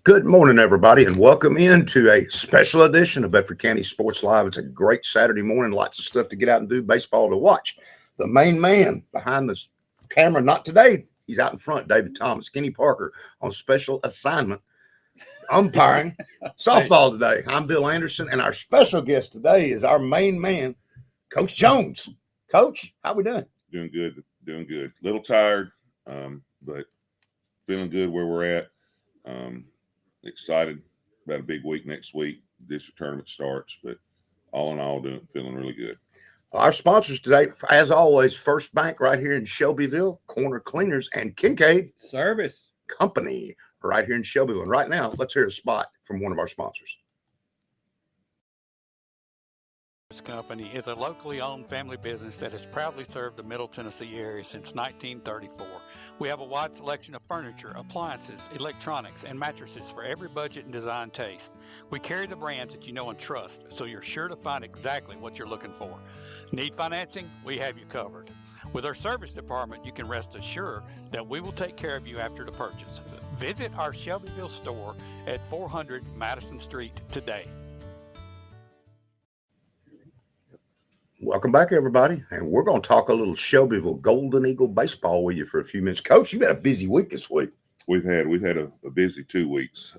Good morning, everybody, and welcome into a special edition of Bedford County Sports Live. It's a great Saturday morning, lots of stuff to get out and do, baseball to watch. The main man behind the camera, not today, he's out in front, David Thomas, Kenny Parker on special assignment, umpiring softball today. I'm Bill Anderson, and our special guest today is our main man, Coach Jones. Coach, how we doing? Doing good. A little tired, but feeling good where we're at. Excited about a big week next week. District tournament starts, but all in all, feeling really good. Our sponsors today, as always, First Bank right here in Shelbyville, Corner Cleaners, and Kincaid Service Company right here in Shelbyville. And right now, let's hear a spot from one of our sponsors. Company is a locally owned family business that has proudly served the Middle Tennessee area since 1934. We have a wide selection of furniture, appliances, electronics, and mattresses for every budget and design taste. We carry the brands that you know and trust, so you're sure to find exactly what you're looking for. Need financing? We have you covered. With our service department, you can rest assured that we will take care of you after the purchase. Visit our Shelbyville store at 400 Madison Street today. Welcome back, everybody. And we're going to talk a little Shelbyville Golden Eagle baseball with you for a few minutes. Coach, you've had a busy week this week. We've had a busy 2 weeks.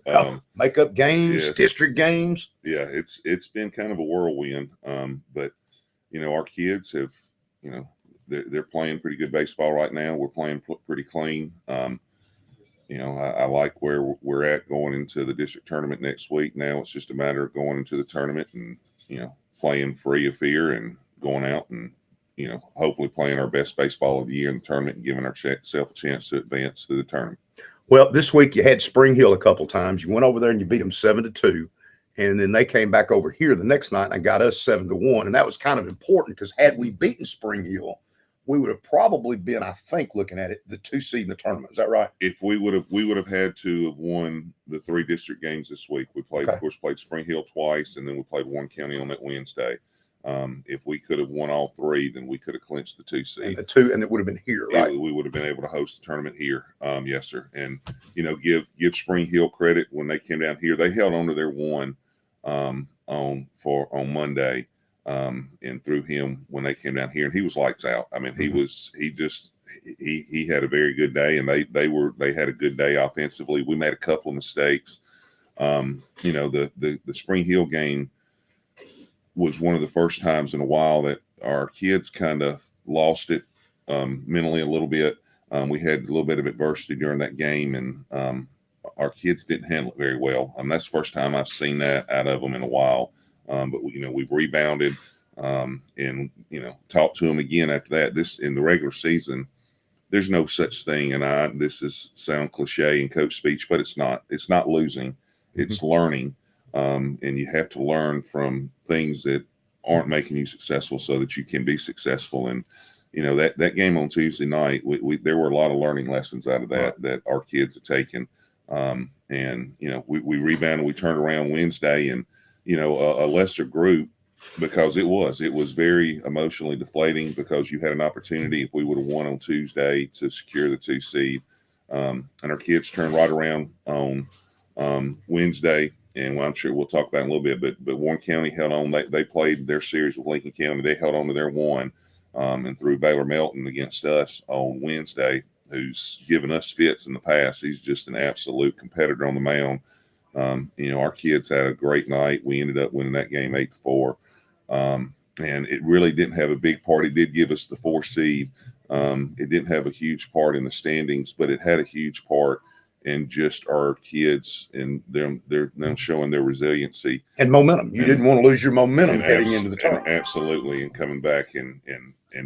Makeup games, yes. District games. Yeah, it's been kind of a whirlwind. But our kids have, they're playing pretty good baseball right now. We're playing pretty clean. I like where we're at going into the district tournament next week. Now it's just a matter of going into the tournament and playing free of fear and going out and, hopefully playing our best baseball of the year in the tournament and giving ourselves a chance to advance through the tournament. Well, this week you had Spring Hill a couple times. You went over there and you beat them 7-2. And then they came back over here the next night and got us 7-1. And that was kind of important because had we beaten Spring Hill, we would have probably been, I think, looking at it, the 2 seed in the tournament. Is that right? If we would have had to have won the 3 district games this week. We played, Of course, played Spring Hill twice, and then we played Warren County on that Wednesday. If we could have won all 3, then we could have clinched the 2 seed. And it would have been here, right? We would have been able to host the tournament here. Yes, sir. And give Spring Hill credit when they came down here. They held on to their 1 on Monday. And through him when they came down here, and he was lights out. I mean, he had a very good day, and they had a good day offensively. We made a couple of mistakes. The Spring Hill game was one of the first times in a while that our kids kind of lost it mentally a little bit. We had a little bit of adversity during that game, and our kids didn't handle it very well. That's the first time I've seen that out of them in a while. But we've rebounded and talked to them again after that. This in the regular season, there's no such thing. And this is sound cliche in coach speech, but it's not. It's not losing. It's learning. And you have to learn from things that aren't making you successful so that you can be successful. And that game on Tuesday night, there were a lot of learning lessons out of that our kids have taken. We rebounded. We turned around Wednesday and. A lesser group because it was very emotionally deflating because you had an opportunity if we would have won on Tuesday to secure the 2 seed. And our kids turned right around on Wednesday. And I'm sure we'll talk about it in a little bit, but Warren County held on. They played their series with Lincoln County. They held on to their 1 and threw Baylor Melton against us on Wednesday, who's given us fits in the past. He's just an absolute competitor on the mound. Our kids had a great night. We ended up winning that game 8-4. And it really didn't have a big part. It did give us the 4 seed. It didn't have a huge part in the standings, but it had a huge part in just our kids and them showing their resiliency and momentum. You didn't want to lose your momentum heading into the tournament. Absolutely. And coming back and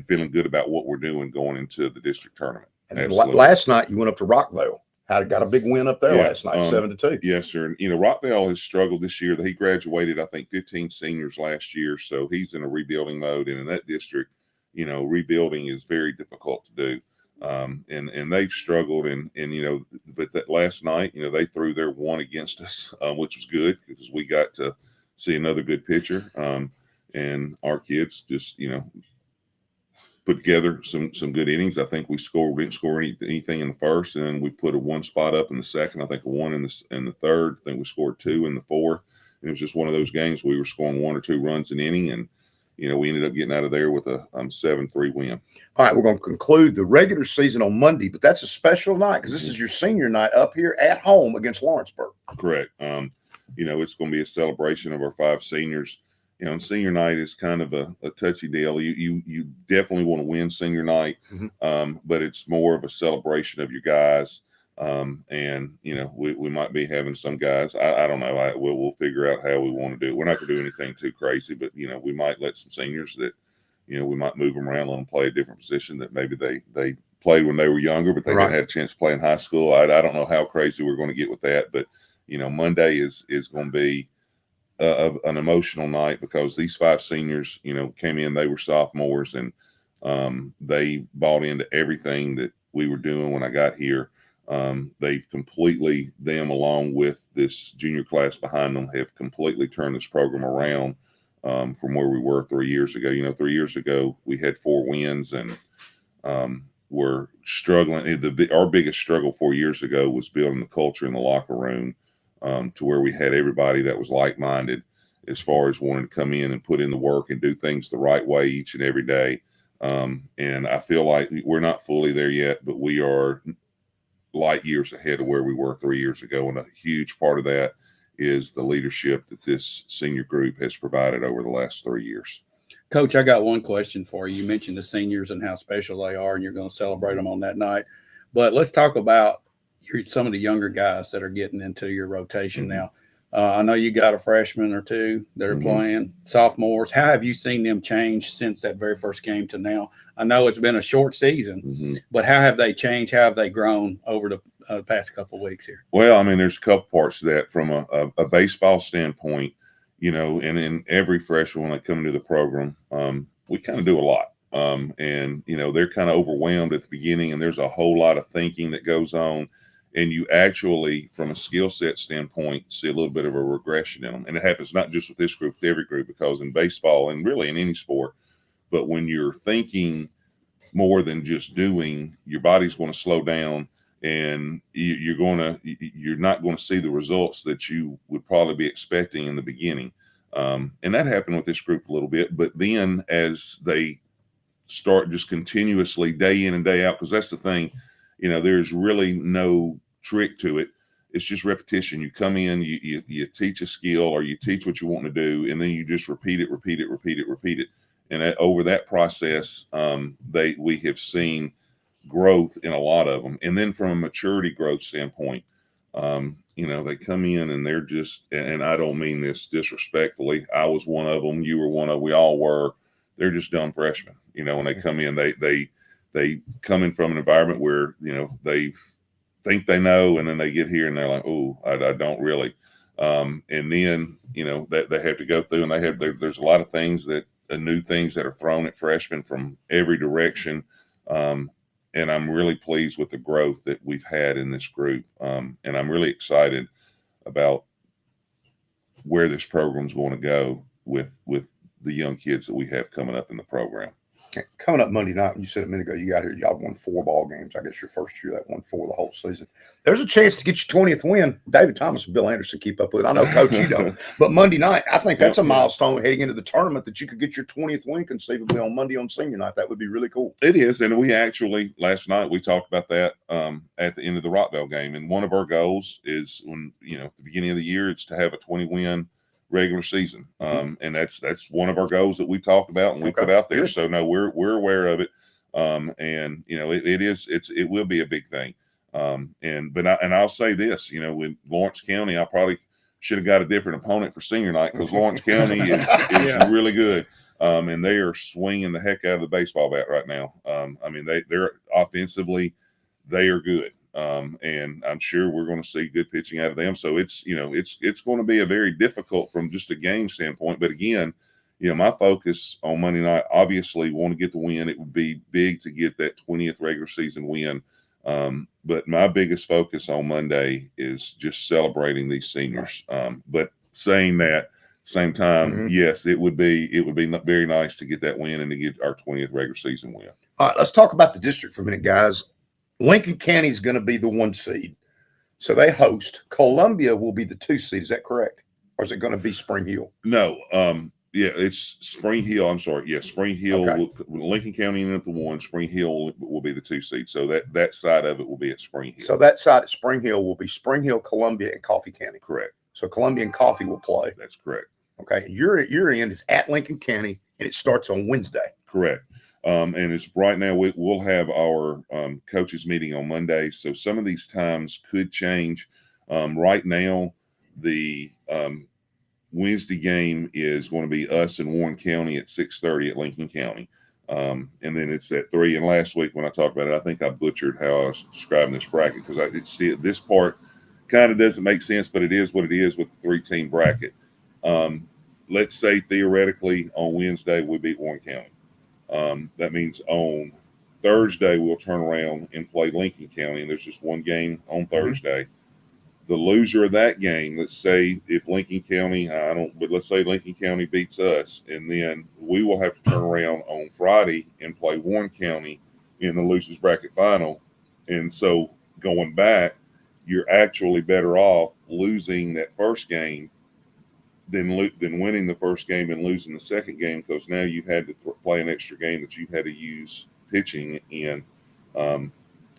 feeling good about what we're doing going into the district tournament. And last night you went up to Rockvale. Got a big win up there last night, 7-2. Yes, sir. Rockvale has struggled this year. He graduated, I think, 15 seniors last year, so he's in a rebuilding mode. And in that district, rebuilding is very difficult to do. And they've struggled. But that last night, they threw their 1 against us, which was good because we got to see another good pitcher. And our kids just, put together some good innings. I think we didn't score anything in the first, and then we put a one spot up in the second. I think a one in the third. I think we scored two in the fourth. And it was just one of those games we were scoring 1 or 2 runs an inning, and we ended up getting out of there with a 7-3 win. All right, we're going to conclude the regular season on Monday, but that's a special night because this is your senior night up here at home against Lawrenceburg. Correct. It's going to be a celebration of our 5 seniors. And senior night is kind of a touchy deal. You definitely want to win senior night, but it's more of a celebration of your guys. We might be having some guys. I don't know. We'll figure out how we want to do it. We're not going to do anything too crazy, but we might let some seniors that we might move them around, let them play a different position that maybe they played when they were younger, but they hadn't had a chance to play in high school. I don't know how crazy we're going to get with that, but Monday is going to be an emotional night because these 5 seniors, came in. They were sophomores, and they bought into everything that we were doing when I got here. They've completely, them along with this junior class behind them, have completely turned this program around from where we were 3 years ago. 3 years ago we had 4 wins and were struggling. Our biggest struggle 4 years ago was building the culture in the locker room to where we had everybody that was like-minded as far as wanting to come in and put in the work and do things the right way each and every day. And I feel like we're not fully there yet, but we are light years ahead of where we were 3 years ago. And a huge part of that is the leadership that this senior group has provided over the last 3 years. Coach, I got one question for you. You mentioned the seniors and how special they are, and you're going to celebrate them on that night. But let's talk about some of the younger guys that are getting into your rotation now. I know you got a freshman or 2 that are playing, sophomores. How have you seen them change since that very first game to now? I know it's been a short season, but how have they changed? How have they grown over the past couple of weeks here? Well, there's a couple parts to that. From a baseball standpoint, and in every freshman when they come into the program, we kind of do a lot. They're kind of overwhelmed at the beginning, and there's a whole lot of thinking that goes on. And you actually, from a skill set standpoint, see a little bit of a regression in them. And it happens not just with this group, with every group, because in baseball and really in any sport, but when you're thinking more than just doing, your body's going to slow down, and you're not going to see the results that you would probably be expecting in the beginning. And that happened with this group a little bit. But then as they start just continuously day in and day out, because that's the thing, there's really no trick to it. It's just repetition. You come in, you teach a skill or you teach what you want to do, and then you just repeat it. And over that process, we have seen growth in a lot of them. And then from a maturity growth standpoint, they come in and they're just, and I don't mean this disrespectfully. I was one of them. You were one of, we all were. They're just dumb freshmen. When they come in, they come in from an environment where, they think they know, and then they get here and they're like, oh, I don't really. And then, that they have to go through, and there's a lot of things new things that are thrown at freshmen from every direction. And I'm really pleased with the growth that we've had in this group. And I'm really excited about where this program's going to go with the young kids that we have coming up in the program. Coming up Monday night, you said a minute ago, you got here, y'all won 4 ball games. I guess your first year that won 4 the whole season. There's a chance to get your 20th win. David Thomas and Bill Anderson keep up with it. I know, Coach, you don't. But Monday night, I think that's a milestone heading into the tournament that you could get your 20th win conceivably on Monday on senior night. That would be really cool. It is. And we actually, last night, we talked about that at the end of the Rockville game. And one of our goals is when, at the beginning of the year, it's to have a 20-win regular season. And that's one of our goals that we've talked about and we put out there. Good. So no, we're aware of it. And it will be a big thing. I'll say this, with Lawrence County, I probably should have got a different opponent for senior night because Lawrence County is really good. And they are swinging the heck out of the baseball bat right now. They're offensively, they are good. And I'm sure we're going to see good pitching out of them. So it's going to be a very difficult from just a game standpoint. But again, my focus on Monday night, obviously want to get the win. It would be big to get that 20th regular season win. But my biggest focus on Monday is just celebrating these seniors. But saying that, same time, Mhm. yes, it would be very nice to get that win and to get our 20th regular season win. All right, let's talk about the district for a minute, guys. Lincoln County is going to be the 1 seed. So they host. Columbia will be the 2 seed. Is that correct? Or is it going to be Spring Hill? No, yeah, it's Spring Hill. I'm sorry. Yeah, Spring Hill. Okay. Lincoln County in at the 1. Spring Hill will be the 2 seed. So that side of it will be at Spring Hill. So that side at Spring Hill will be Spring Hill, Columbia, and Coffee County. Correct. So Columbia and Coffee will play. That's correct. Okay. Your end is at Lincoln County, and it starts on Wednesday. Correct. And it's right now we'll have our coaches meeting on Monday. So some of these times could change. Right now, the Wednesday game is going to be us in Warren County at 6:30 at Lincoln County. And then it's at 3. And last week when I talked about it, I think I butchered how I was describing this bracket because I did see it. This part kind of doesn't make sense, but it is what it is with the 3-team bracket. Let's say theoretically on Wednesday we beat Warren County. That means on Thursday we'll turn around and play Lincoln County, and there's just one game on Thursday. The loser of that game, let's say if Lincoln County, but let's say Lincoln County beats us, and then we will have to turn around on Friday and play Warren County in the losers bracket final. And so going back, you're actually better off losing that first game than winning the first game and losing the second game, because now you had to play an extra game that you had to use pitching in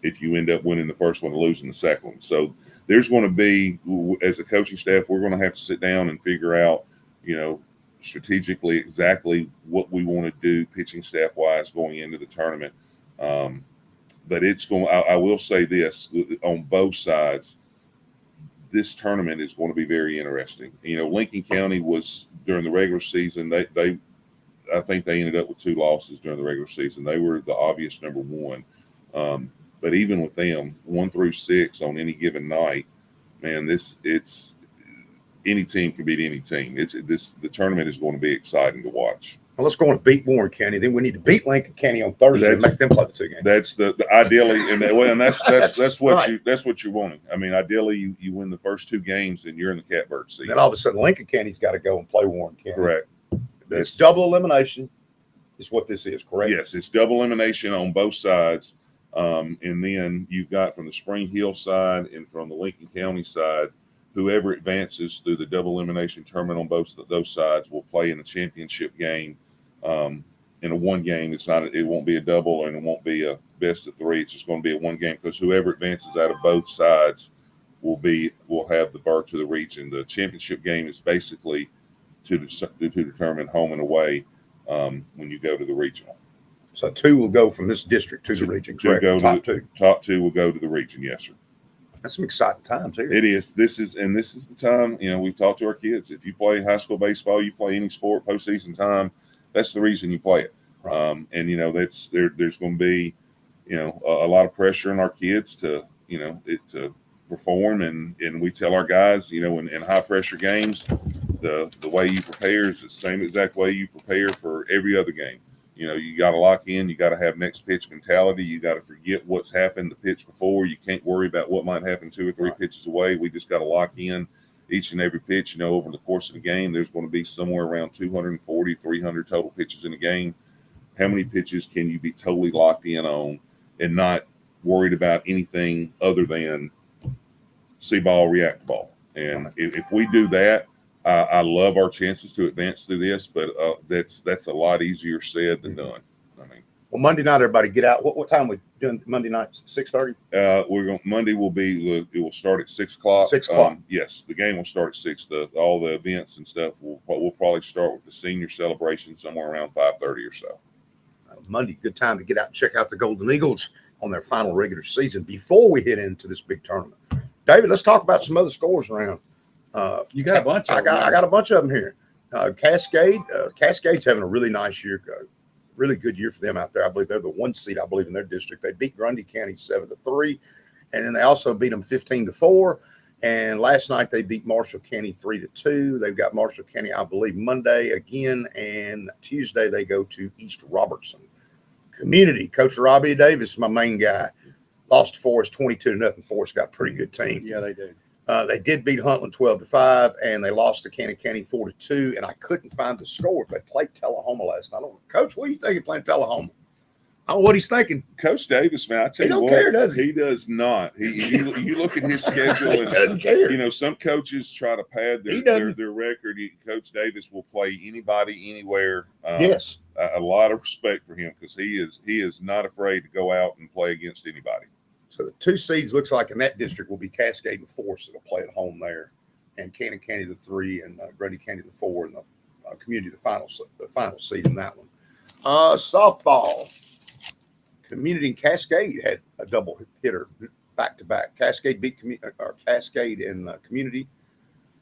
if you end up winning the first one and losing the second one. So there's going to be, as a coaching staff, we're going to have to sit down and figure out, strategically exactly what we want to do pitching staff wise going into the tournament. But it's going. I will say this on both sides. This tournament is going to be very interesting. Lincoln County was during the regular season. I think they ended up with 2 losses during the regular season. They were the obvious number 1. But even with them, 1 through 6 on any given night, man, it's any team can beat any team. The tournament is going to be exciting to watch. Well, let's go on to beat Warren County. Then we need to beat Lincoln County on Thursday and make them play the 2 games. That's the ideally, and that's what right. that's what you're wanting. I mean, ideally, you win the first 2 games and you're in the catbird seat. Then all of a sudden, Lincoln County's got to go and play Warren County. Correct. It's double elimination, is what this is. Correct. Yes, it's double elimination on both sides. And then you've got from the Spring Hill side and from the Lincoln County side, whoever advances through the double elimination tournament on both of those sides will play in the championship game. In a 1 game, it won't be a double and it won't be a best of 3. It's just going to be a 1 game because whoever advances out of both sides will have the berth to the region. The championship game is basically to determine home and away when you go to the regional. So 2 will go from this district to the region. Correct. Top 2 will go to the region. Yes, sir. That's some exciting times here. It is. This is the time. We've talked to our kids. If you play high school baseball, you play any sport, postseason time. That's the reason you play it. Right. And that's there's going to be, a lot of pressure on our kids to perform. And we tell our guys, in high pressure games, the way you prepare is the same exact way you prepare for every other game. You got to lock in. You got to have next pitch mentality. You got to forget what's happened the pitch before. You can't worry about what might happen 2 or 3 pitches away. We just got to lock in each and every pitch. Over the course of the game, there's going to be somewhere around 240, 300 total pitches in a game. How many pitches can you be totally locked in on and not worried about anything other than see ball, react ball? And if we do that, I love our chances to advance through this, but that's a lot easier said than done. Well, Monday night, everybody get out. What time we doing Monday night? 6:30. Monday it will start at 6 o'clock. 6 o'clock. Yes, the game will start at 6. All the events and stuff we'll probably start with the senior celebration somewhere around 5:30 or so. Monday, good time to get out and check out the Golden Eagles on their final regular season before we head into this big tournament. David, let's talk about some other scores around. You got a bunch of them. I got a bunch of them here. Cascade's having a really nice year. Really good year for them out there. I believe they're the 1 seed, in their district. They beat Grundy County 7-3, and then they also beat them 15-4. And last night they beat Marshall County 3-2. They've got Marshall County, I believe, Monday again, and Tuesday they go to East Robertson. Community, Coach Robbie Davis, my main guy, lost to Forest 22-0. Forest got a pretty good team. Yeah, they do. They did beat Huntland 12-5, and they lost to Cannon County 4-2. And I couldn't find the score. They played Tullahoma last night. Coach, what do you think of playing Tullahoma? I don't know what he's thinking. Coach Davis, man, I tell He you don't what, care, does he? He does not. You look at his schedule, He and doesn't care. you know, some coaches try to pad their record. Coach Davis will play anybody, anywhere. Yes. A lot of respect for him because he is not afraid to go out and play against anybody. So the 2 seeds looks like in that district will be Cascade and Force that'll play at home there, and Cannon County the 3 and Grundy County the 4, and the community the final seed in that one. Softball. Community and Cascade had a double hitter back to back. Cascade beat Cascade and Community.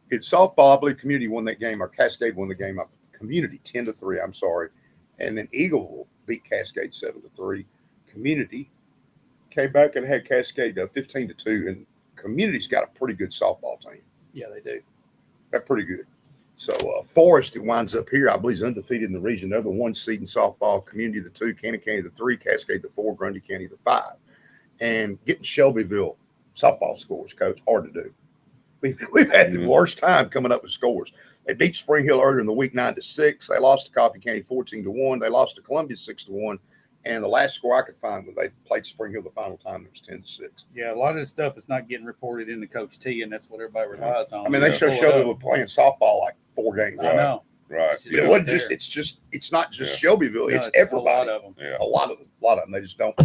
It's softball. I believe Community won that game, or Cascade won the game. Community 10-3. I'm sorry, and then Eagleville beat Cascade 7-3. Community came back and had Cascade 15-2, and Community's got a pretty good softball team. Yeah, they do. They're pretty good. So Forest, it winds up here, I believe, is undefeated in the region. They're the 1 seed in softball. Community the 2, Cannon County the 3, Cascade the 4, Grundy County the 5. And getting Shelbyville softball scores, Coach, hard to do. We've had the worst time coming up with scores. They beat Spring Hill earlier in the week 9-6. They lost to Coffee County 14-1. They lost to Columbia 6-1. And the last score I could find when they played Spring Hill the final time, it was 10-6. Yeah, a lot of this stuff is not getting reported into Coach T, and that's what everybody relies on. I mean, they show Shelbyville playing softball like 4 games. I know. Right. It wasn't just. It's not just Shelbyville. It's everybody. A lot of them. Yeah. A lot of them. They just don't.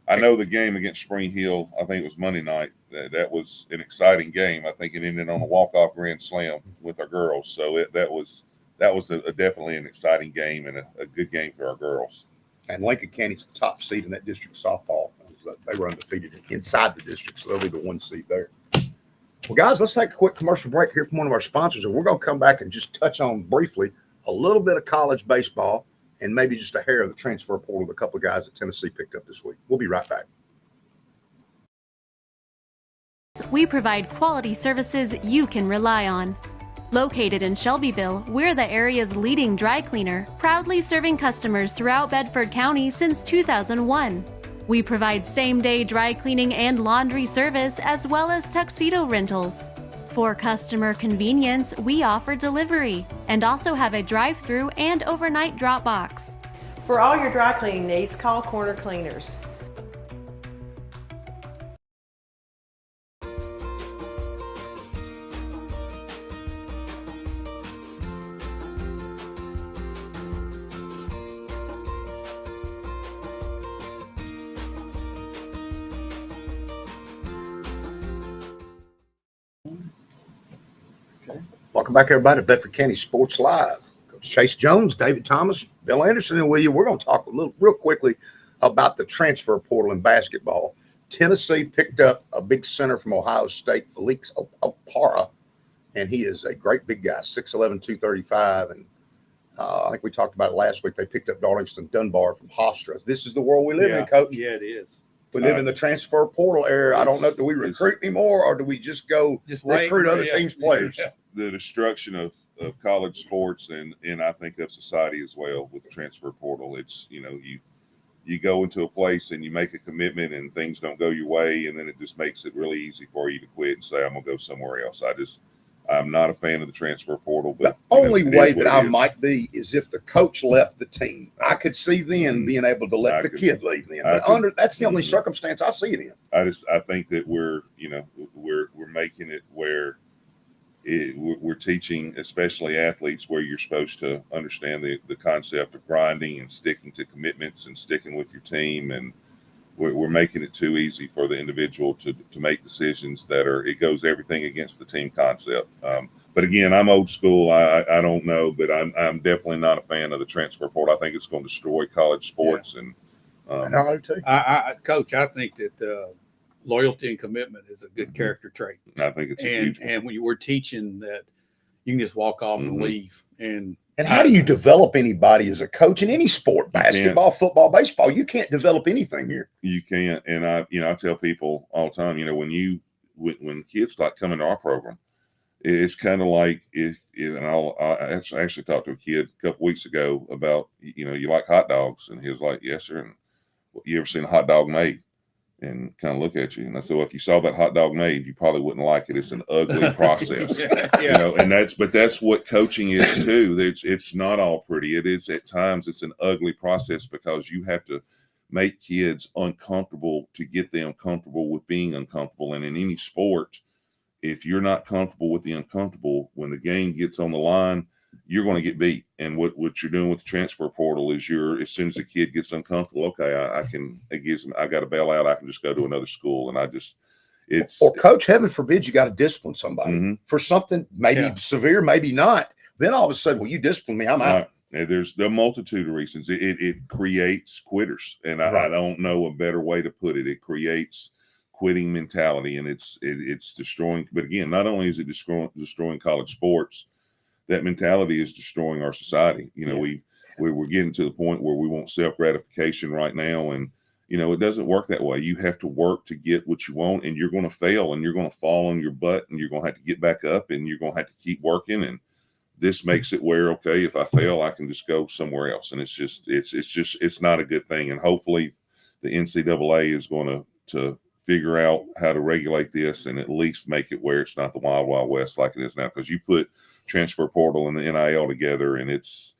I know the game against Spring Hill, I think it was Monday night. That was an exciting game. I think it ended on a walk-off grand slam with our girls. So that was definitely an exciting game and a good game for our girls. And Lincoln County's the top seed in that district softball. They were undefeated inside the district, so they'll be the 1 seed there. Well, guys, let's take a quick commercial break here from one of our sponsors, and we're going to come back and just touch on briefly a little bit of college baseball and maybe just a hair of the transfer portal that a couple of guys at Tennessee picked up this week. We'll be right back. We provide quality services you can rely on. Located in Shelbyville, we're the area's leading dry cleaner, proudly serving customers throughout Bedford County since 2001. We provide same-day dry cleaning and laundry service as well as tuxedo rentals. For customer convenience, we offer delivery and also have a drive-through and overnight drop box. For all your dry cleaning needs, call Corner Cleaners. Welcome back, everybody, to Bedford County Sports Live. Coach Chase Jones, David Thomas, Bill Anderson, and with you. We're going to talk real quickly about the transfer portal in basketball. Tennessee picked up a big center from Ohio State, Felix Opara, and he is a great big guy, 6'11", 235. And I think we talked about it last week. They picked up Darlingston Dunbar from Hofstra. This is the world we live in, Coach. Yeah, it is. We live in the transfer portal era. I don't know. Do we recruit anymore, or do we just go recruit other teams' players? Yeah. The destruction of college sports and I think of society as well with the transfer portal. It's, you go into a place and you make a commitment and things don't go your way, and then it just makes it really easy for you to quit and say, I'm going to go somewhere else. I'm not a fan of the transfer portal. But the only way that I might be is if the coach left the team. I could see then being able to let the kid leave then. But that's the only circumstance I see it in. I think that we're making it where we're teaching, especially athletes, where you're supposed to understand the concept of grinding and sticking to commitments and sticking with your team, and we're making it too easy for the individual to make decisions it goes everything against the team concept. But again, I'm old school. I don't know, but I'm definitely not a fan of the transfer portal. I think it's going to destroy college sports. And I do too. Coach, I think that loyalty and commitment is a good character trait. I think it's huge. And when you were teaching that, you can just walk off and leave. And how do you develop anybody as a coach in any sport? Basketball, football, baseball. You can't develop anything here. You can't. And I tell people all the time, when kids start coming to our program, it's kind of like I actually talked to a kid a couple weeks ago about, you like hot dogs, and he was like, yes, sir. And you ever seen a hot dog made? and kind of look at you. And I said, well, if you saw that hot dog made, you probably wouldn't like it. It's an ugly process, and that's what coaching is too. It's not all pretty. It is at times, it's an ugly process because you have to make kids uncomfortable to get them comfortable with being uncomfortable. And in any sport, if you're not comfortable with the uncomfortable, when the game gets on the line, you're going to get beat. And what you're doing with the transfer portal is as soon as the kid gets uncomfortable, okay, I got to bail out. I can just go to another school. And or coach, heaven forbid you got to discipline somebody for something maybe severe, maybe not. Then all of a sudden, well, you discipline me, I'm out. And there's a multitude of reasons. It creates quitters. And I don't know a better way to put it. It creates quitting mentality, and it's destroying. But again, not only is it destroying college sports, that mentality is destroying our society. We're getting to the point where we want self-gratification right now, and it doesn't work that way. You have to work to get what you want, and you're going to fail, and you're going to fall on your butt, and you're going to have to get back up, and you're going to have to keep working. And this makes it where, okay, if I fail, I can just go somewhere else. And it's not a good thing. And hopefully the NCAA is going to figure out how to regulate this and at least make it where it's not the wild, wild west like it is now. Because you put transfer portal and the NIL together, and it's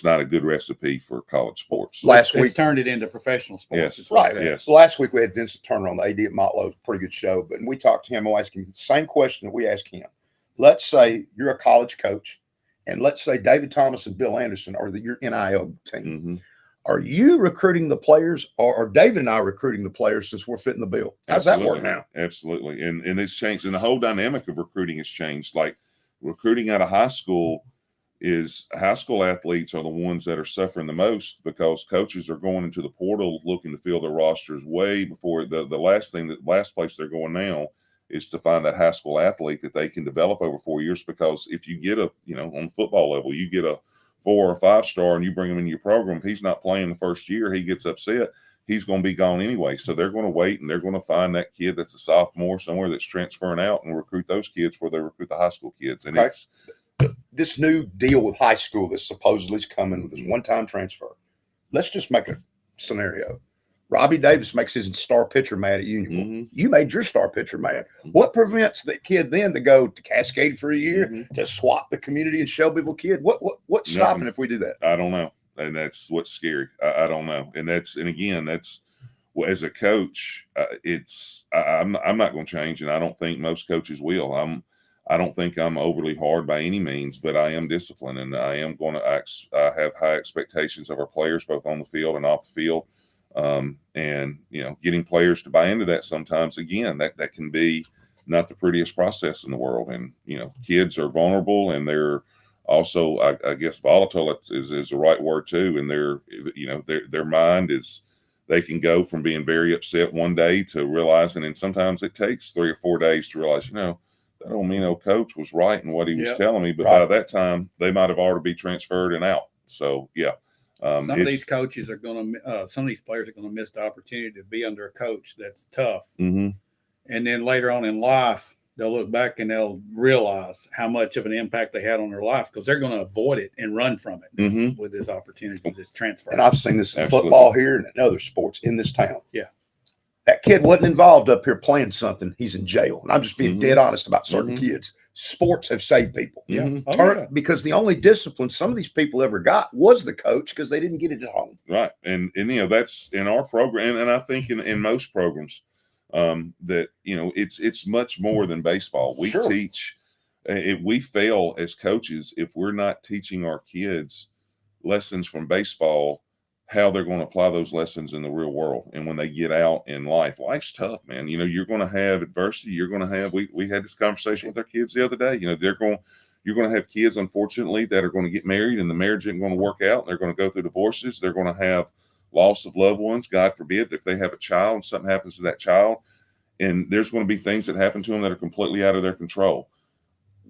not a good recipe for college sports. Last week, it's turned it into professional sports. Yes, right. Yes. Last week we had Vincent Turner on, the AD at Motlow's, pretty good show. But we talked to him. I asked him the same question that we asked him. Let's say you're a college coach, and let's say David Thomas and Bill Anderson are your NIL team. Are you recruiting the players, or are David and I recruiting the players since we're fitting the bill? How's that work now? Absolutely. And it's changed. And the whole dynamic of recruiting has changed. Like recruiting out of high school athletes are the ones that are suffering the most because coaches are going into the portal looking to fill their rosters way before the last place they're going now is to find that high school athlete that they can develop over 4 years. Because if you get on football level, you get a 4 or 5 star and you bring him in your program, if he's not playing the first year, he gets upset, he's going to be gone anyway. So they're going to wait, and they're going to find that kid that's a sophomore somewhere that's transferring out and recruit those kids where they recruit the high school kids. And it's this new deal with high school that supposedly is coming with this one-time transfer. Let's just make a scenario. Robbie Davis makes his star pitcher mad at Union. You made your star pitcher mad. What prevents that kid then to go to Cascade for a year, to swap the community and Shelbyville kid? What's stopping if we do that? I don't know. And that's what's scary. I don't know. And again, as a coach, I'm not going to change, and I don't think most coaches will. I don't think I'm overly hard by any means, but I am disciplined, and I am going to I have high expectations of our players, both on the field and off the field. And getting players to buy into that sometimes, again, that can be not the prettiest process in the world. And kids are vulnerable, and they're also, I guess, volatile is the right word too. And their mind is, they can go from being very upset one day to realizing, and sometimes it takes 3 or 4 days to realize, that don't mean old coach was right in what he was telling me. But by that time, they might have already be transferred and out. So some of these coaches are going to, some of these players are going to miss the opportunity to be under a coach that's tough. And then later on in life, they'll look back and they'll realize how much of an impact they had on their life, because they're going to avoid it and run from it with this opportunity, this transfer. And I've seen this in football here and in other sports in this town. Yeah. That kid wasn't involved up here playing something. He's in jail. And I'm just being dead honest about certain kids. Sports have saved people. Because the only discipline some of these people ever got was the coach, because they didn't get it at home. Right. And that's in our program. And I think in most programs that, it's much more than baseball. We teach, we fail as coaches if we're not teaching our kids lessons from baseball, how they're going to apply those lessons in the real world. And when they get out in life's tough, man. You're going to have adversity. You're going to have, we had this conversation with our kids the other day. You're going to have kids, unfortunately, that are going to get married and the marriage isn't going to work out. They're going to go through divorces. They're going to have loss of loved ones. God forbid, if they have a child, something happens to that child, and there's going to be things that happen to them that are completely out of their control.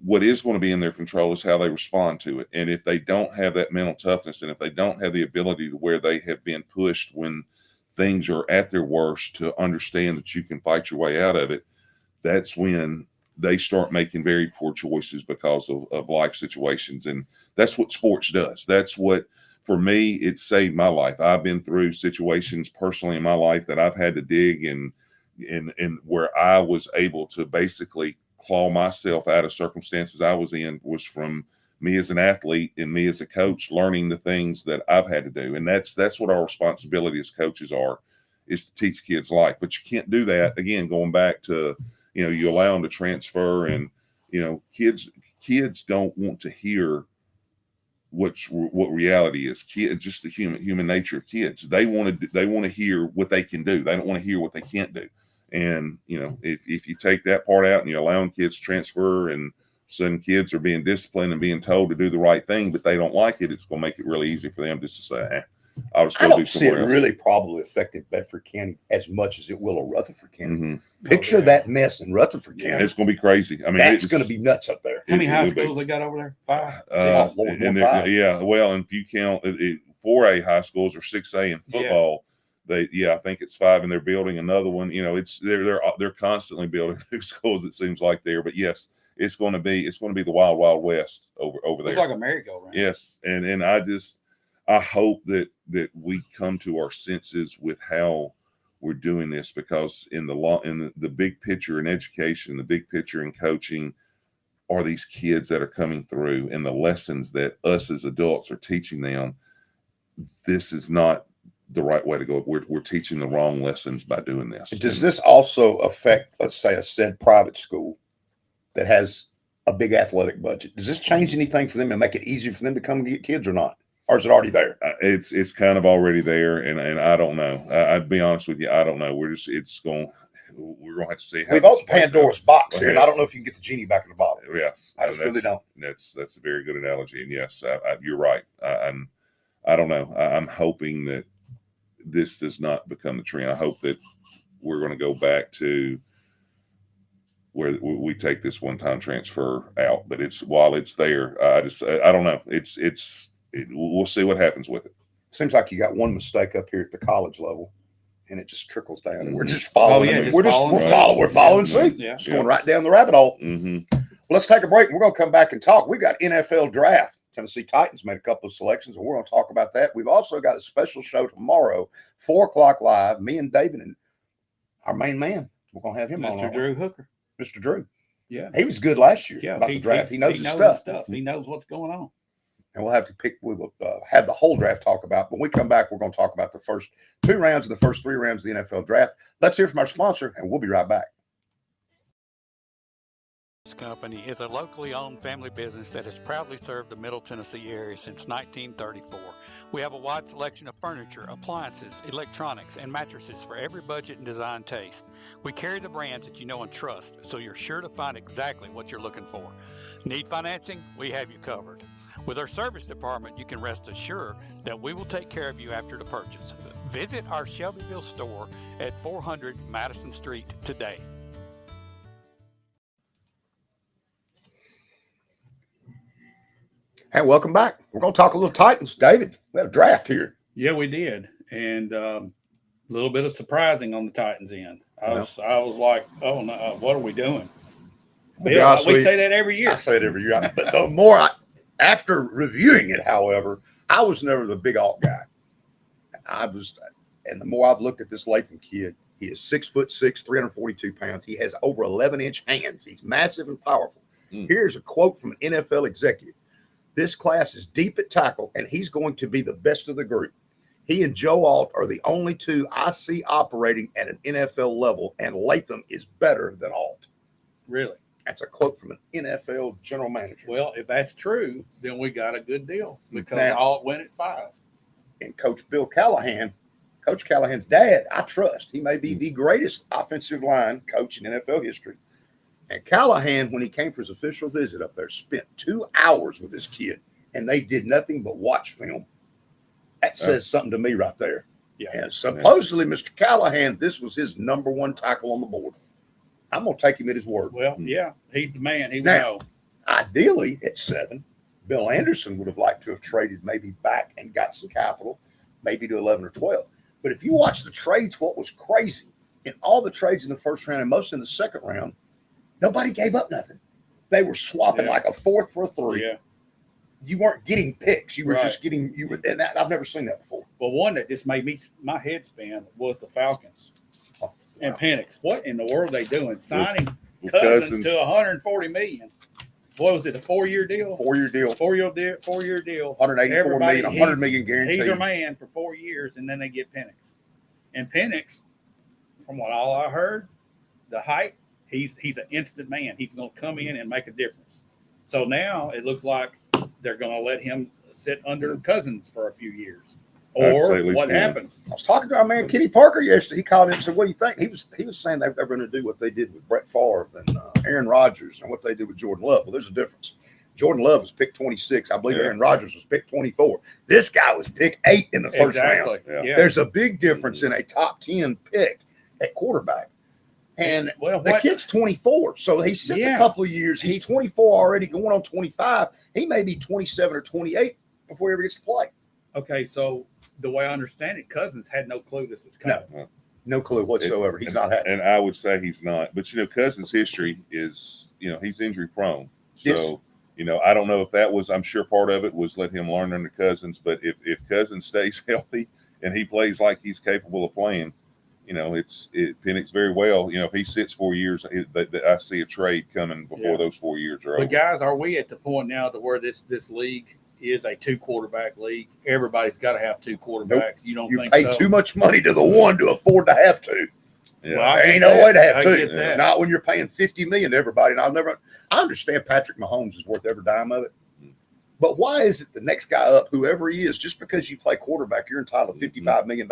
What is going to be in their control is how they respond to it. And if they don't have that mental toughness, and if they don't have the ability to where they have been pushed when things are at their worst to understand that you can fight your way out of it, that's when they start making very poor choices because of life situations. And that's what sports does. That's what for me, it saved my life. I've been through situations personally in my life that I've had to dig in where I was able to basically claw myself out of circumstances I was in, was from me as an athlete and me as a coach learning the things that I've had to do. And that's what our responsibility as coaches is to teach kids life. But you can't do that, again, going back to, you allow them to transfer, and, kids don't want to hear what reality is. Kids, just the human nature of kids. They want to hear what they can do. They don't want to hear what they can't do. And, if you take that part out and you're allowing kids to transfer, and sudden kids are being disciplined and being told to do the right thing, but they don't like it, it's going to make it really easy for them just to say, I'll just go do somewhere else. I don't see it really probably affected Bedford County as much as it will a Rutherford County. Mm-hmm. Picture that mess in Rutherford County. It's going to be crazy. I mean, that's going to be nuts up there. How many high schools they got over there? 5? Five. Yeah. Well, and if you count 4A high schools or 6A in football, I think it's 5, and they're building another one. They're constantly building new schools. It seems like there, but yes, it's going to be the wild, wild west over there. It's like a merry-go-round. Yes, and I hope that we come to our senses with how we're doing this, because in the big picture in education, the big picture in coaching, are these kids that are coming through, and the lessons that us as adults are teaching them. This is not the right way to go. We're teaching the wrong lessons by doing this. Does this also affect, let's say, a said private school that has a big athletic budget? Does this change anything for them and make it easier for them to come and get kids, or not? Or is it already there? It's kind of already there, and I don't know. I'd be honest with you, I don't know. We're gonna have to see how we've opened Pandora's box here, and I don't know if you can get the genie back in the bottle. Yes, I really don't. That's a very good analogy, and yes, you're right. I don't know. I'm hoping that this does not become the trend. I hope that we're going to go back to where we take this one-time transfer out. But while it's there, I don't know. We'll see what happens with it. Seems like you got one mistake up here at the college level, and it just trickles down, and we're just following. We're following suit. Yeah, just going right down the rabbit hole. Mm-hmm. Well, let's take a break. We're going to come back and talk. We got NFL draft. Tennessee Titans made a couple of selections, and we're going to talk about that. We've also got a special show tomorrow, 4:00 live. Me and David and our main man. We're going to have him on. Mr. Drew Hooker. Mr. Drew. Yeah. He was good last year about the draft. He knows his stuff. He knows what's going on. And we'll have to pick. We will have the whole draft talk about. When we come back, we're going to talk about the first 2 rounds and the first 3 rounds of the NFL draft. Let's hear from our sponsor, and we'll be right back. Company is a locally owned family business that has proudly served the Middle Tennessee area since 1934. We have a wide selection of furniture, appliances, electronics, and mattresses for every budget and design taste. We carry the brands that you know and trust, so you're sure to find exactly what you're looking for. Need financing? We have you covered. With our service department, you can rest assured that we will take care of you after the purchase. Visit our Shelbyville store at 400 Madison Street today. Hey, welcome back. We're going to talk a little Titans. David, we had a draft here. Yeah, we did. And a little bit of surprising on the Titans end. I was like, oh, no, what are we doing? We say that every year. I say it every year. But the more after reviewing it, however, I was never the big alt guy. And the more I've looked at this Latham kid, he is 6'6", 342 pounds. He has over 11-inch hands. He's massive and powerful. Here's a quote from an NFL executive. This class is deep at tackle, and he's going to be the best of the group. He and Joe Alt are the only 2 I see operating at an NFL level, and Latham is better than Alt. Really? That's a quote from an NFL general manager. Well, if that's true, then we got a good deal because Alt went at 5. And Coach Bill Callahan, Coach Callahan's dad, I trust. He may be the greatest offensive line coach in NFL history. And Callahan, when he came for his official visit up there, spent 2 hours with this kid, and they did nothing but watch film. That says something to me right there. Yeah. And supposedly, Mr. Callahan, this was his number 1 tackle on the board. I'm going to take him at his word. Well, yeah, he's the man. He will know. Ideally, at 7, Bill Anderson would have liked to have traded maybe back and got some capital, maybe to 11 or 12. But if you watch the trades, what was crazy, in all the trades in the first round and most in the second round, nobody gave up nothing. They were swapping like a 4th for a 3. Yeah. you weren't getting picks. You were Right. just getting and that, I've never seen that before. But one that just made my head spin was the Falcons and Penix. What in the world are they doing? Signing Cousins to $140 million. What was it? A 4-year deal? 4-year deal. 4-year deal. 4-year deal. $184 million, $100 million guaranteed. He's their man for 4 years, and then they get Penix. And Penix, from what all I heard, the hype, he's an instant man. He's going to come in and make a difference. So now it looks like they're going to let him sit under Cousins for a few years. Or what happens? I was talking to our man Kenny Parker yesterday. He called me and said, "What do you think?" He was saying they're going to do what they did with Brett Favre and Aaron Rodgers and what they did with Jordan Love. Well, there's a difference. Jordan Love was picked 26. I believe Aaron Rodgers was picked 24. This guy was picked 8 in the first round. Yeah. There's a big difference in a top 10 pick at quarterback. And the kid's 24, so he sits a couple of years. He's 24 already, going on 25. He may be 27 or 28 before he ever gets to play. Okay, so the way I understand it, Cousins had no clue this was coming. No clue whatsoever. He's not happy. And I would say he's not. But, Cousins' history is, he's injury prone. So, I don't know if that was, I'm sure part of it was let him learn under Cousins. But if Cousins stays healthy and he plays like he's capable of playing, Penix very well. If he sits 4 years, I see a trade coming before those 4 years are over. But, guys, are we at the point now to where this league is a 2-quarterback league? Everybody's got to have 2 quarterbacks. Nope. You don't you think pay so? too much money to the one to afford to have 2. Yeah. Well, there ain't no way to have 2. That. Not when you're paying $50 million to everybody. And I understand Patrick Mahomes is worth every dime of it. But why is it the next guy up, whoever he is, just because you play quarterback, you're entitled to $55 million?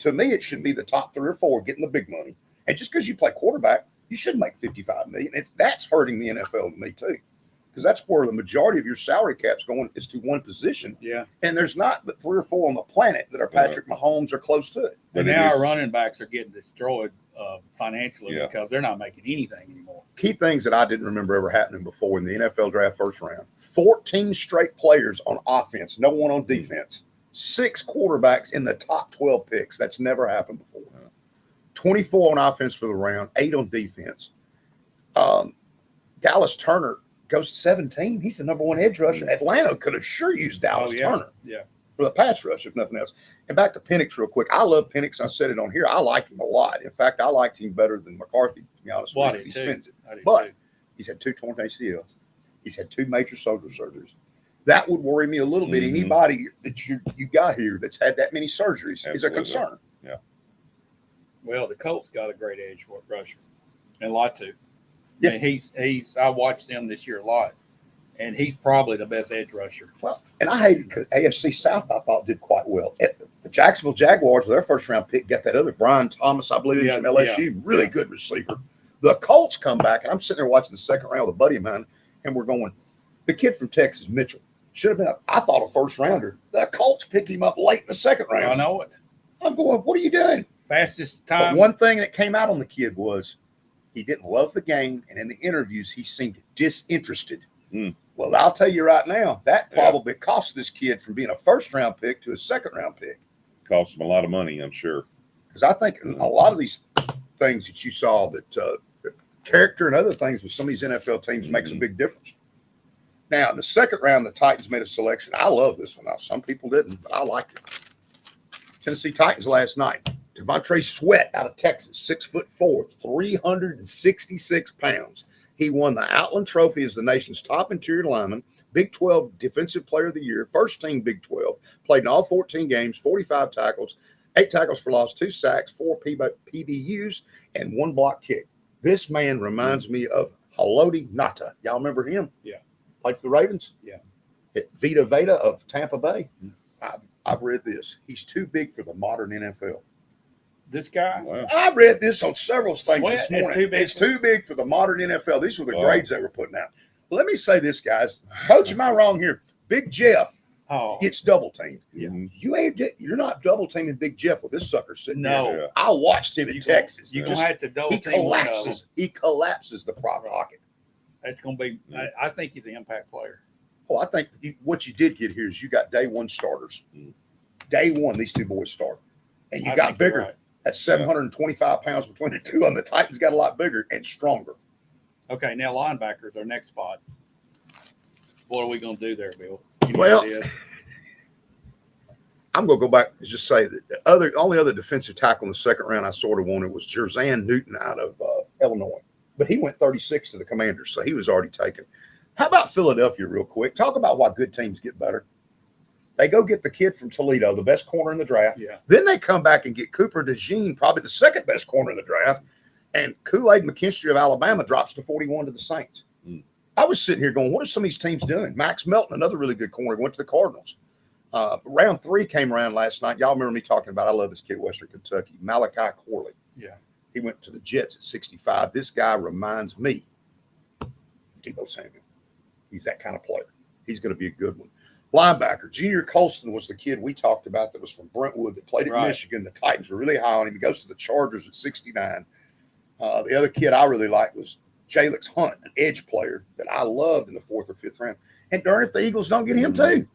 To me, it should be the top 3 or 4 getting the big money. And just because you play quarterback, you should make $55 million. That's hurting the NFL to me too. Because that's where the majority of your salary cap's going is to one position. Yeah. And there's not but 3 or 4 on the planet that are Patrick Mahomes or close to it. And now our running backs are getting destroyed financially because they're not making anything anymore. Key things that I didn't remember ever happening before in the NFL draft first round. 14 straight players on offense, no one on defense. 6 quarterbacks in the top 12 picks. That's never happened before. 24 on offense for the round, 8 on defense. Dallas Turner goes to 17. He's the number 1 edge rusher. Atlanta could have sure used Dallas Turner for the pass rush, if nothing else. And back to Penix real quick. I love Penix. I said it on here. I like him a lot. In fact, I liked him better than McCarthy, to be honest with you. He spins it. But he's had 2 torn ACLs. He's had 2 major shoulder surgeries. That would worry me a little bit. Anybody that you got here that's had that many surgeries is a concern. Yeah. Well, the Colts got a great edge rusher, and Latu. Yeah. And I watched him this year a lot, and he's probably the best edge rusher. Well, and I hated because AFC South I thought did quite well. The Jacksonville Jaguars, with their first round pick, got that other Brian Thomas, I believe, from LSU, really good receiver. The Colts come back, and I'm sitting there watching the second round with a buddy of mine, and we're going, the kid from Texas, Mitchell, should have been I thought a first rounder. The Colts picked him up late in the second round. I know it. I'm going, what are you doing? Fastest time. But one thing that came out on the kid was he didn't love the game, and in the interviews, he seemed disinterested. Well, I'll tell you right now, that probably cost this kid from being a first-round pick to a second-round pick. Cost him a lot of money, I'm sure. Because I think a lot of these things that you saw, that character and other things with some of these NFL teams makes a big difference. Now, in the second round, the Titans made a selection. I love this one. Now, some people didn't, but I liked it. Tennessee Titans last night. Devontae Sweat out of Texas, 6'4", 366 pounds. He won the Outland Trophy as the nation's top interior lineman, Big 12 Defensive Player of the Year, first team Big 12, played in all 14 games, 45 tackles, 8 tackles for loss, 2 sacks, 4 PBUs, and 1 block kick. This man reminds me of Haloti Ngata. Y'all remember him? Yeah. Played for the Ravens? Yeah. Vita Veda of Tampa Bay. I've read this. He's too big for the modern NFL. This guy? Wow. I read this on several things Sweat this morning. It's too big for the modern NFL. These were the grades they were putting out. Let me say this, guys. Coach, am I wrong here? Big Jeff gets double teamed. Yeah. You're not double teaming Big Jeff with this sucker sitting there. Yeah. I watched him in Texas. You're going to have to double team one of them. He collapses the prop pocket. It's going to be I think he's an impact player. Oh, I think what you did get here is you got day one starters. Day one, these 2 boys start. And you got bigger. Right. That's 725 pounds between the 2 of them. The Titans got a lot bigger and stronger. Okay, now linebackers, our next spot. What are we going to do there, Bill? Any Well, idea? I'm going to go back and just say that the only other defensive tackle in the second round I sort of wanted was Jerzan Newton out of Illinois. But he went 36 to the Commanders, so he was already taken. How about Philadelphia real quick? Talk about why good teams get better. They go get the kid from Toledo, the best corner in the draft. Yeah. Then they come back and get Cooper DeJean, probably the second best corner in the draft. And Kool-Aid McKinstry of Alabama drops to 41 to the Saints. I was sitting here going, what are some of these teams doing? Max Melton, another really good corner, went to the Cardinals. Round 3 came around last night. Y'all remember me talking about, I love this kid, Western Kentucky, Malachi Corley. Yeah. He went to the Jets at 65. This guy reminds me of Deebo Samuel. He's that kind of player. He's going to be a good one. Linebacker, Junior Colston was the kid we talked about that was from Brentwood that played at Michigan. The Titans were really high on him. He goes to the Chargers at 69. The other kid I really liked was Jalix Hunt, an edge player that I loved in the 4th or 5th round. And darn if the Eagles don't get him too.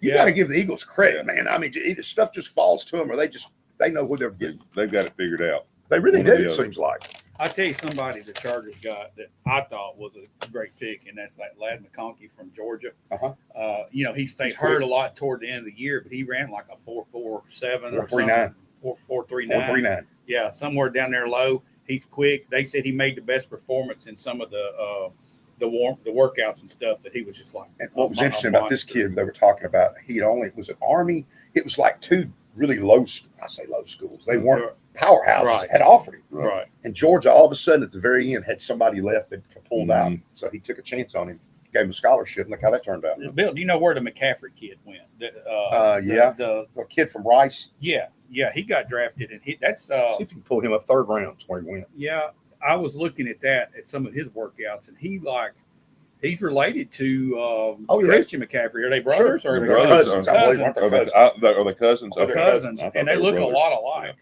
You got to give the Eagles credit, man. I mean, either stuff just falls to them or they know who they're getting. They've got it figured out. They really do, it seems like. I'll tell you somebody the Chargers got that I thought was a great pick, and that's like Lad McConkey from Georgia. He stayed hurt a lot toward the end of the year, but he ran like a 4.47 or 4.39. 4.39. 4.39. Yeah, somewhere down there low. He's quick. They said he made the best performance in some of the workouts and stuff that he was just like. And what was interesting about this kid they were talking about, was an Army. It was like 2 really low schools. They weren't powerhouses had offered him. Right. And Georgia, all of a sudden, at the very end, had somebody left that pulled out. So he took a chance on him, gave him a scholarship, and look how that turned out. Bill, do you know where the McCaffrey kid went? The kid from Rice. Yeah, he got drafted, and that's. See if you can pull him up 3rd round. That's where he went. Yeah, I was looking at some of his workouts, and he's related to Christian McCaffrey. Are they brothers? Sure. Or they're cousins? Are they cousins? Okay. Cousins, and they look a brothers. lot alike.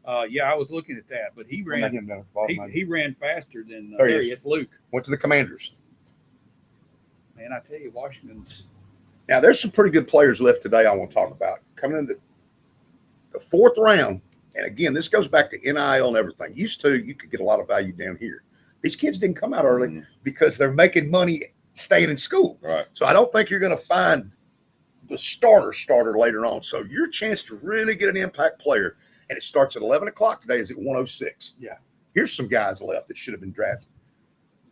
I was looking at that, but he ran faster than it's Luke. Went to the Commanders. Man, I tell you, Washington's. Now, there's some pretty good players left today I want to talk about. Coming in the 4th round, and again, this goes back to NIL and everything. Used to, you could get a lot of value down here. These kids didn't come out early because they're making money staying in school. Right. So I don't think you're going to find the starter later on. So your chance to really get an impact player, and it starts at 11 o'clock today, is at 106. Yeah. Here's some guys left that should have been drafted.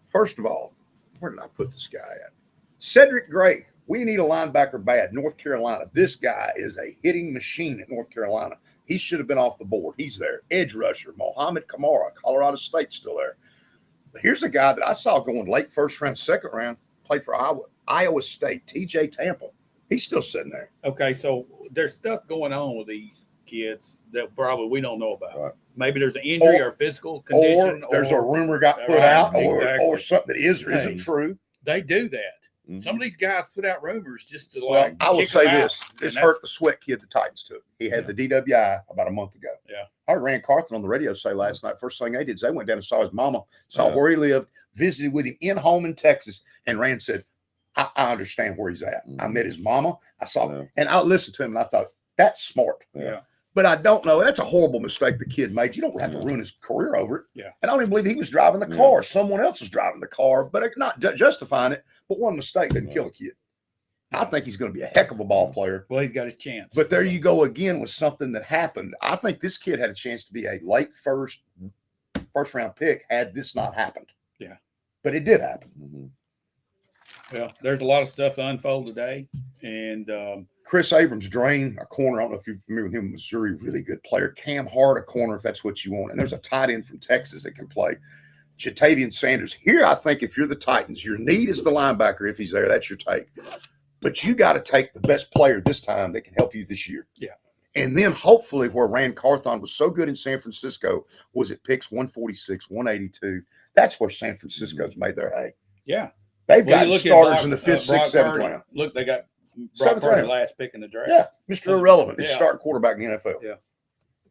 First of all, where did I put this guy at? Cedric Gray. We need a linebacker bad. North Carolina. This guy is a hitting machine at North Carolina. He should have been off the board. He's there. Edge rusher, Mohamed Kamara, Colorado State, still there. But here's a guy that I saw going late 1st round, 2nd round, played for Iowa State, TJ Tampa. He's still sitting there. Okay, so there's stuff going on with these kids that probably we don't know about. Right. Maybe there's an injury or physical condition. Or there's a rumor got put out or something that is or isn't true. They do that. Some of these guys put out rumors just to Well, I will say this. This hurt the Sweat kid the Titans took. He had the DWI about a month ago. Yeah. I heard Rand Carthen on the radio say last night, first thing they did is they went down and saw his mama, saw where he lived, visited with him in home in Texas, and Rand said, I understand where he's at. I met his mama. I saw him, and I listened to him, and I thought, that's smart. Yeah. But I don't know. That's a horrible mistake the kid made. You don't have to ruin his career over it. Yeah. And I don't even believe he was driving the car. Someone else was driving the car, but not justifying it. But one mistake didn't kill a kid. I think he's going to be a heck of a ball player. Well, he's got his chance. But there you go again with something that happened. I think this kid had a chance to be a late first round pick had this not happened. Yeah. But it did happen. Well, there's a lot of stuff to unfold today. And Chris Abrams, Drain, a corner. I don't know if you're familiar with him, Missouri, really good player. Cam Hart, a corner, if that's what you want. And there's a tight end from Texas that can play. Jatavian Sanders. Here, I think if you're the Titans, your need is the linebacker. If he's there, that's your take. But you got to take the best player this time that can help you this year. Yeah. And then hopefully where Rand Carthon was so good in San Francisco was it picks 146, 182. That's where San Francisco's made their hay. Yeah. They've got starters in the 5th, 6th, 7th round. Look, they got Brock Purdy last pick in the draft. Yeah, Mr. Irrelevant. He's starting quarterback in the NFL. Yeah.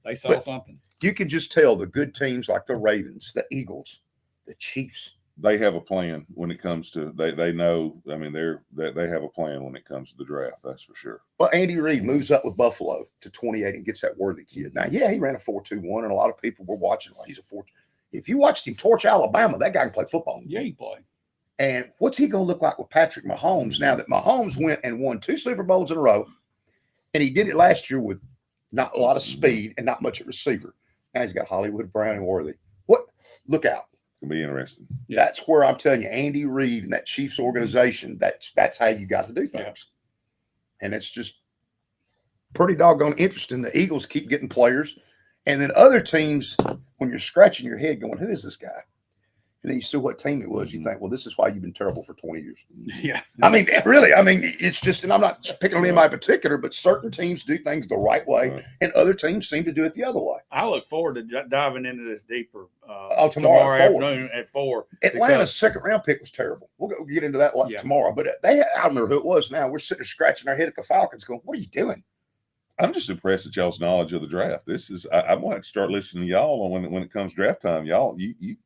They saw something. You can just tell the good teams like the Ravens, the Eagles, the Chiefs. They have a plan when it comes to they know. I mean, they have a plan when it comes to the draft. That's for sure. Well, Andy Reid moves up with Buffalo to 28 and gets that Worthy kid. Now, yeah, he ran a 4.21, and a lot of people were watching. Well, he's a 4. If you watched him torch Alabama, that guy can play football. Yeah, he play. And what's he going to look like with Patrick Mahomes now that Mahomes went and won 2 Super Bowls in a row, and he did it last year with not a lot of speed and not much at receiver. Now he's got Hollywood Brown and Worthy. What? Look out. It'll be interesting. Yeah. That's where I'm telling you, Andy Reid and that Chiefs organization, that's how you got to do things. And it's just pretty doggone interesting. The Eagles keep getting players. And then other teams, when you're scratching your head going, who is this guy? And then you see what team it was. You think, well, this is why you've been terrible for 20 years. Yeah. I mean, really, it's just, and I'm not picking on anybody particular, but certain teams do things the right way, and other teams seem to do it the other way. I look forward to diving into this deeper tomorrow at 4. afternoon at 4. Atlanta's second round pick was terrible. We'll get into that tomorrow. But I don't remember who it was now. We're sitting there scratching our head at the Falcons going, what are you doing? I'm just impressed at y'all's knowledge of the draft. This is I'm going to start listening to y'all when it comes draft time. Y'all, you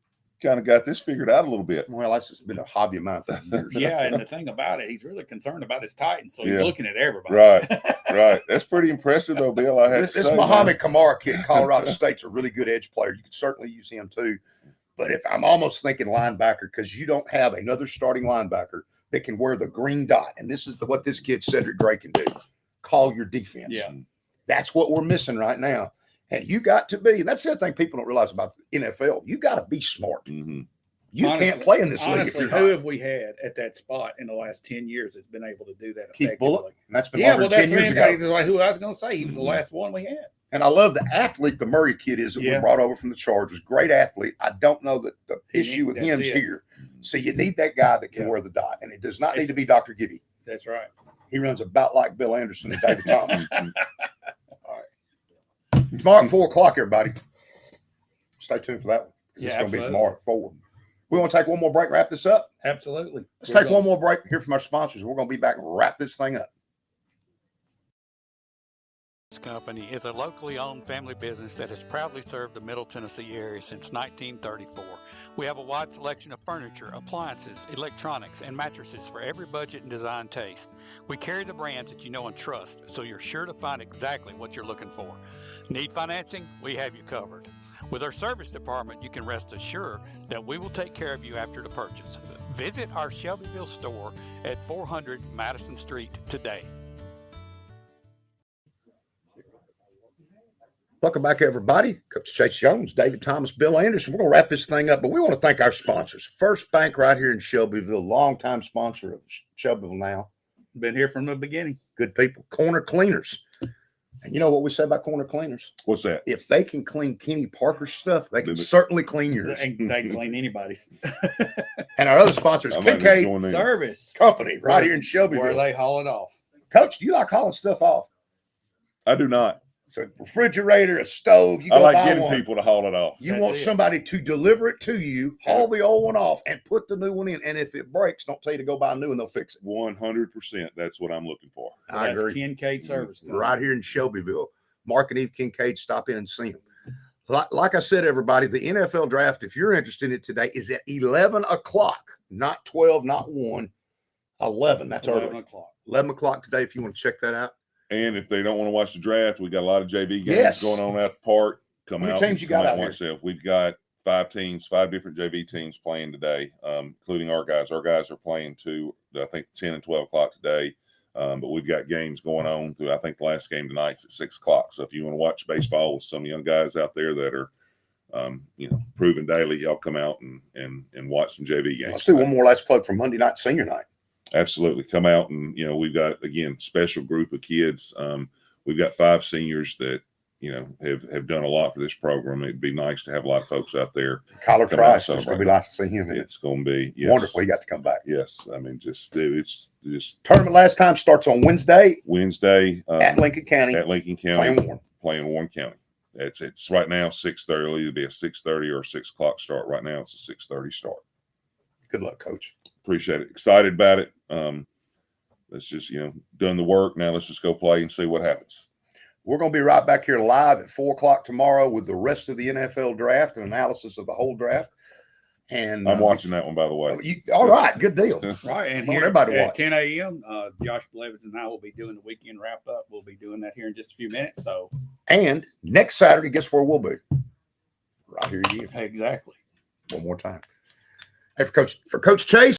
kind of got this figured out a little bit. Well, that's just been a hobby of mine for years. Yeah, and the thing about it, he's really concerned about his Titans, so he's looking at everybody. Right. That's pretty impressive, though, Bill. I have to say, this Muhammad Kamara kid, Colorado State's a really good edge player. You could certainly use him too. But if I'm almost thinking linebacker, because you don't have another starting linebacker that can wear the green dot, and this is what this kid Cedric Gray can do. Call your defense. Yeah. That's what we're missing right now. And you got to be, and that's the other thing people don't realize about the NFL. You got to be smart. Mm-hmm. You can't play in this league. Honestly, who have we had at that spot in the last 10 years that's been able to do that? Keith Bullock. And that's been over 10 years ago. That's like who I was going to say. He was the last one we had. And I love the athlete the Murray kid is that we brought over from the Chargers. Great athlete. I don't know that the issue with him is here. So you need that guy that can wear the dot. And it does not need to be Dr. Gibby. That's right. He runs about like Bill Anderson and David Thomas. Tomorrow at 4 o'clock, everybody. Stay tuned for that one. It's going to be tomorrow at 4. We want to take one more break and wrap this up? Absolutely. Let's take one more break, hear from our sponsors. We're going to be back and wrap this thing up. Company is a locally owned family business that has proudly served the Middle Tennessee area since 1934. We have a wide selection of furniture, appliances, electronics, and mattresses for every budget and design taste. We carry the brands that you know and trust, so you're sure to find exactly what you're looking for. Need financing? We have you covered. With our service department, you can rest assured that we will take care of you after the purchase. Visit our Shelbyville store at 400 Madison Street today. Welcome back, everybody. Coach Chase Jones, David Thomas, Bill Anderson. We're going to wrap this thing up, but we want to thank our sponsors. First Bank right here in Shelbyville, longtime sponsor of Shelbyville Now. Been here from the beginning. Good people. Corner Cleaners. And you know what we say about Corner Cleaners? What's that? If they can clean Kenny Parker's stuff, they can certainly clean yours. They can clean anybody's. And our other sponsors, KK Service Company, right here in Shelbyville. Where they haul it off. Coach, do you like hauling stuff off? I do not. So refrigerator, a stove, you I go like buy getting one. people to haul it off. You want somebody to deliver it to you, haul the old one off, and put the new one in. And if it breaks, don't tell you to go buy a new one, they'll fix it. 100%. That's what I'm looking for. I agree. Kincaid Service. Right here in Shelbyville. Mark and Eve Kincaid, stop in and see them. Like I said, everybody, the NFL draft, if you're interested in it today, is at 11 o'clock, not 12, not 1, 11. That's 11 early. o'clock. 11 o'clock today if you want to check that out. And if they don't want to watch the draft, we got a lot of JV games going on at the park. How many teams you got out here? We've got 5 teams, 5 different JV teams playing today, including our guys. Our guys are playing to, I think, 10 and 12 o'clock today. But we've got games going on through, I think the last game tonight's at 6 o'clock. So if you want to watch baseball with some young guys out there that are, proven daily, y'all come out and watch some JV games. Let's do one more last plug for Monday night, senior night. Absolutely. Come out and, we've got, again, special group of kids. We've got 5 seniors that, have done a lot for this program. It'd be nice to have a lot of folks out there. Kyler Trice, it's going to be nice to see him. It's going to be wonderful. He got to come back. Yes. I mean, it's just tournament last time starts on Wednesday at Lincoln County. Playing Warren County. It's right now 6:30. It'll either be a 6:30 or a 6 o'clock start. Right now it's a 6:30 start. Good luck, Coach. Appreciate it. Excited about it. Let's just, done the work. Now let's just go play and see what happens. We're going to be right back here live at 4 o'clock tomorrow with the rest of the NFL draft and analysis of the whole draft. And I'm watching that one, by the way. All right. Good deal. Right. And here everybody at watch. 10 a.m., Josh Blevins and I will be doing the weekend wrap up. We'll be doing that here in just a few minutes. And next Saturday, guess where we'll be? Right here again. Exactly. One more time. Hey, for Coach Chase.